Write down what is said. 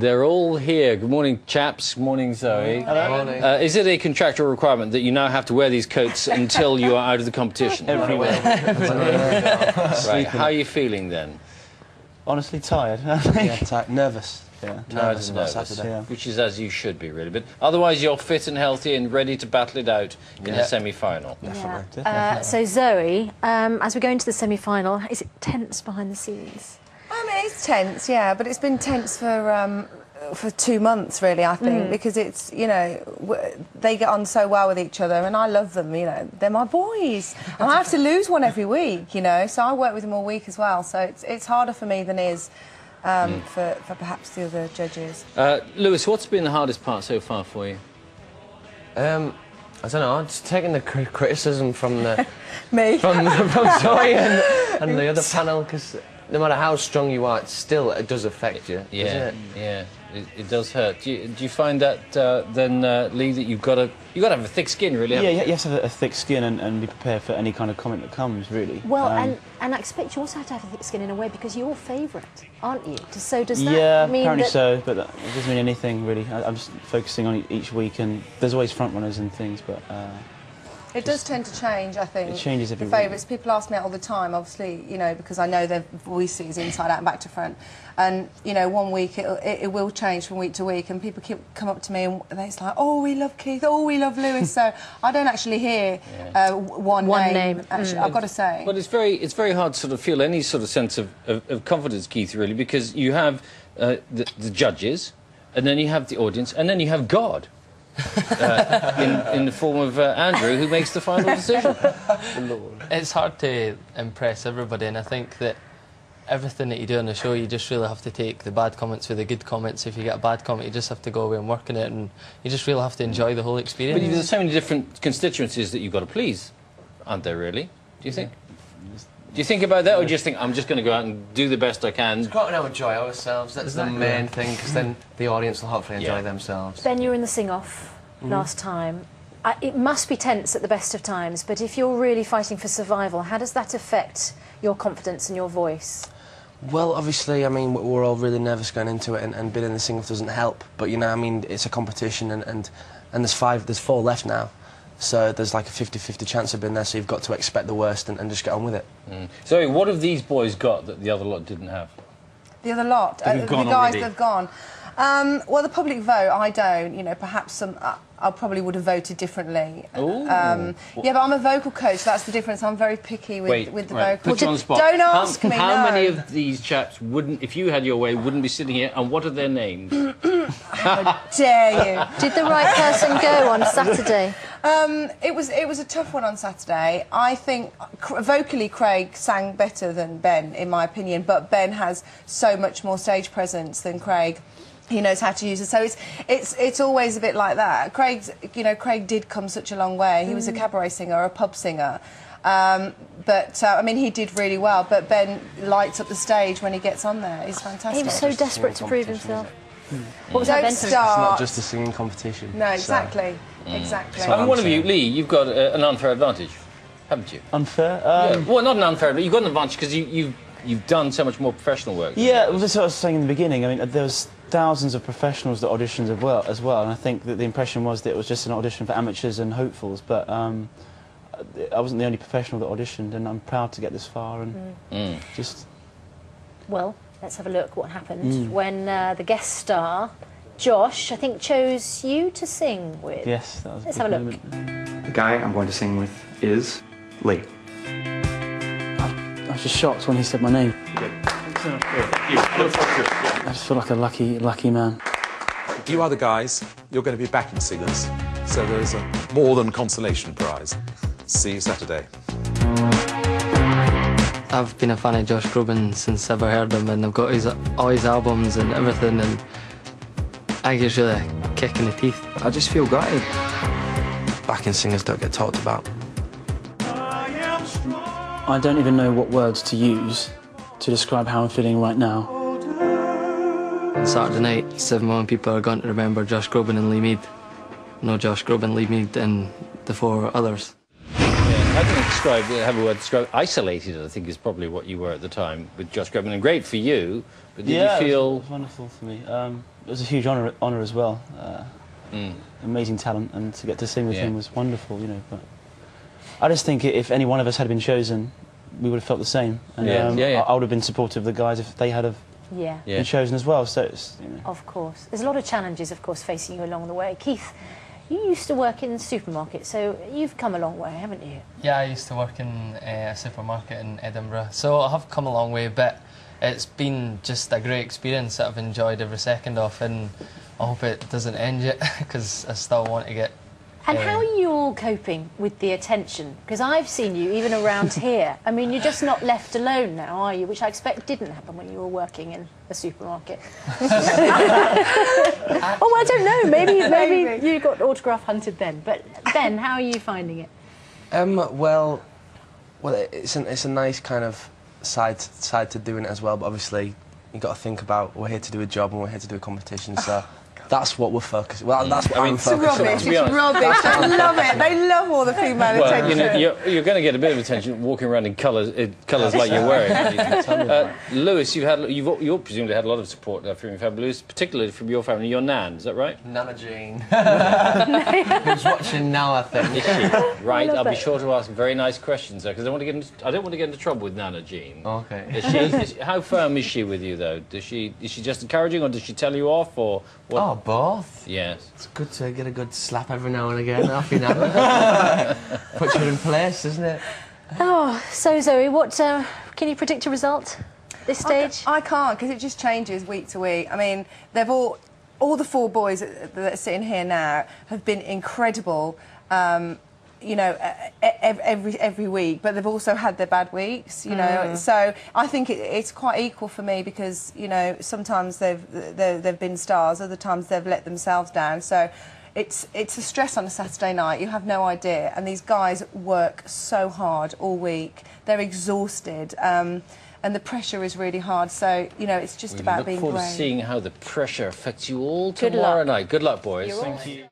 They're all here. Good morning, chaps. Good morning, Zoe. Hello. Morning. Is it a contractual requirement that you now have to wear these coats until you are out of the competition? Everywhere. Right. How are you feeling then? Honestly, tired. Nervous. Yeah. Nervous about Saturday. Yeah. Which is as you should be, really. But otherwise, you're fit and healthy and ready to battle it out in the semi-final. Yeah. So, Zoe, as we go into the semi-final, is it tense behind the scenes? I mean, it's tense, yeah, but it's been tense for 2 months, really, I think, because it's, you know, they get on so well with each other, and I love them, you know, they're my boys, and I have to lose one every week, you know, so I work with them all week as well, so it's harder for me than it is for perhaps the other judges. Lewis, what's been the hardest part so far for you? I don't know, just taking the criticism from the... Me? From Zoe and the other panel, because no matter how strong you are, it does affect you, doesn't it? Yeah, it does hurt. Do you find that then, Lee, that you've got to have a thick skin, really? Yeah, you have to have a thick skin and be prepared for any kind of comment that comes, really. Well, and I expect you also have to have a thick skin in a way because you're favourite, aren't you? So does that yeah, mean apparently that... so, but it doesn't mean anything, really. I'm just focusing on each week, and there's always front runners and things, but... It does tend to change, I think. It changes every week. Favourites. People ask me that all the time, obviously, you know, because I know their voices inside out and back to front. And, you know, one week it will change from week to week, and people come up to me and it's like, oh, we love Keith, oh, we love Lewis. So I don't actually hear one name. Actually, I've got to say. But it's very hard to sort of feel any sort of sense of confidence, Keith, really, because you have the judges, and then you have the audience, and then you have God. In the form of Andrew, who makes the final decision. It's hard to impress everybody, and I think that everything that you do on the show, you just really have to take the bad comments with the good comments. If you get a bad comment, you just have to go away and work on it, and you just really have to enjoy the whole experience. But there's so many different constituencies that you've got to please, aren't there, really? Do you think? Do you think about that, or do you just think, I'm just going to go out and do the best I can? We've got to enjoy ourselves, that's the main thing, because then the audience will hopefully enjoy themselves. Ben, you were in the sing-off last time. It must be tense at the best of times, but if you're really fighting for survival, how does that affect your confidence and your voice? Well, obviously, I mean, we're all really nervous going into it, and being in the sing-off doesn't help, but, you know, I mean, it's a competition, and there's 4 left now. So there's like a 50-50 chance of being there, so you've got to expect the worst and just get on with it. So what have these boys got that the other lot didn't have? The other lot? The guys that have gone. Well, the public vote, I don't. You know, perhaps I probably would have voted differently. Yeah, but I'm a vocal coach. That's the difference. I'm very picky with the vocals. Put you on the spot. Don't ask me. How many of these chaps wouldn't, if you had your way, wouldn't be sitting here? And what are their names? How dare you? Did the right person go on Saturday? It was a tough one on Saturday. I think vocally Craig sang better than Ben, in my opinion, but Ben has so much more stage presence than Craig. He knows how to use it, so it's always a bit like that. Craig did come such a long way. He was a cabaret singer, a pub singer, but I mean, he did really well. But Ben lights up the stage when he gets on there. He's fantastic. He was so desperate to prove himself. What was that, Ben? It's not just a singing competition. No, exactly, exactly. I mean, one of you, Lee, you've got an unfair advantage, haven't you? Unfair? Yeah. Well, not an unfair, but you've got an advantage because you've done so much more professional work. Yeah, well, that's what I was saying in the beginning. I mean, there was thousands of professionals that auditioned as well, and I think that the impression was that it was just an audition for amateurs and hopefuls, but I wasn't the only professional that auditioned, and I'm proud to get this far, and just... Well, let's have a look what happened when the guest star, Josh, I think, chose you to sing with. Yes, that was Let's have a look. The guy I'm going to sing with is Lee. I was just shocked when he said my name. I just feel like a lucky man. You are the guys. You're going to be backing singers, so there is a more than consolation prize. See you Saturday. I've been a fan of Josh Groban since I've ever heard him, and I've got all his albums and everything, and I think it's really a kick in the teeth. I just feel gutted. Backing singers don't get talked about. I don't even know what words to use to describe how I'm feeling right now. On Saturday night, 7 million people are going to remember Josh Groban and Lee Mead. No Josh Groban, Lee Mead and the 4 others. Yeah. I can have a word describe isolated. I think is probably what you were at the time with Josh Groban, and great for you. But did you feel it was wonderful for me? It was a huge honour as well. Amazing talent, and to get to sing with him was wonderful. You know, but I just think if any one of us had been chosen, we would have felt the same. And I would have been supportive of the guys if they had been chosen as well. So it's, you know. Of course, there's a lot of challenges, of course, facing you along the way. Keith, you used to work in the supermarket, so you've come a long way, haven't you? Yeah, I used to work in a supermarket in Edinburgh, so I have come a long way, but it's been just a great experience that I've enjoyed every second of, and I hope it doesn't end yet, because I still want to get... And how are you all coping with the attention? Because I've seen you even around here. I mean, you're just not left alone now, are you? Which I expect didn't happen when you were working in a supermarket. Oh, I don't know. Maybe you got autograph hunted then. But Ben, how are you finding it? Well, it's a nice kind of side to doing it as well. But obviously, you've got to think about we're here to do a job and we're here to do a competition. So. That's what we're focusing. Well, that's what I'm focusing on. It's rubbish. I love it. They love all the female attention. You know, you're going to get a bit of attention walking around in colours like you're wearing. Lewis, you presumably had a lot of support from your family, Lewis, particularly from your family, your nan. Is that right? Nana Jean. Who's watching now, I think. Is she? Right. I'll be sure to ask very nice questions, though, because I don't want to get into trouble with Nana Jean. Okay. How firm is she with you, though? Is she just encouraging, or does she tell you off, or what? Oh, both. Yes. It's good to get a good slap every now and again. Off you now. Puts you in place, isn't it? Oh, so Zoe, what can you predict a result this stage? I can't, because it just changes week to week. I mean, they've all the 4 boys that are sitting here now have been incredible. You know, every week, but they've also had their bad weeks, you know. So I think it's quite equal for me, because, you know, sometimes they've been stars, other times they've let themselves down. So it's a stress on a Saturday night. You have no idea. And these guys work so hard all week. They're exhausted. And the pressure is really hard. So, you know, it's just about being brave. We look forward to seeing how the pressure affects you all tomorrow night. Good luck, boys. Thank you.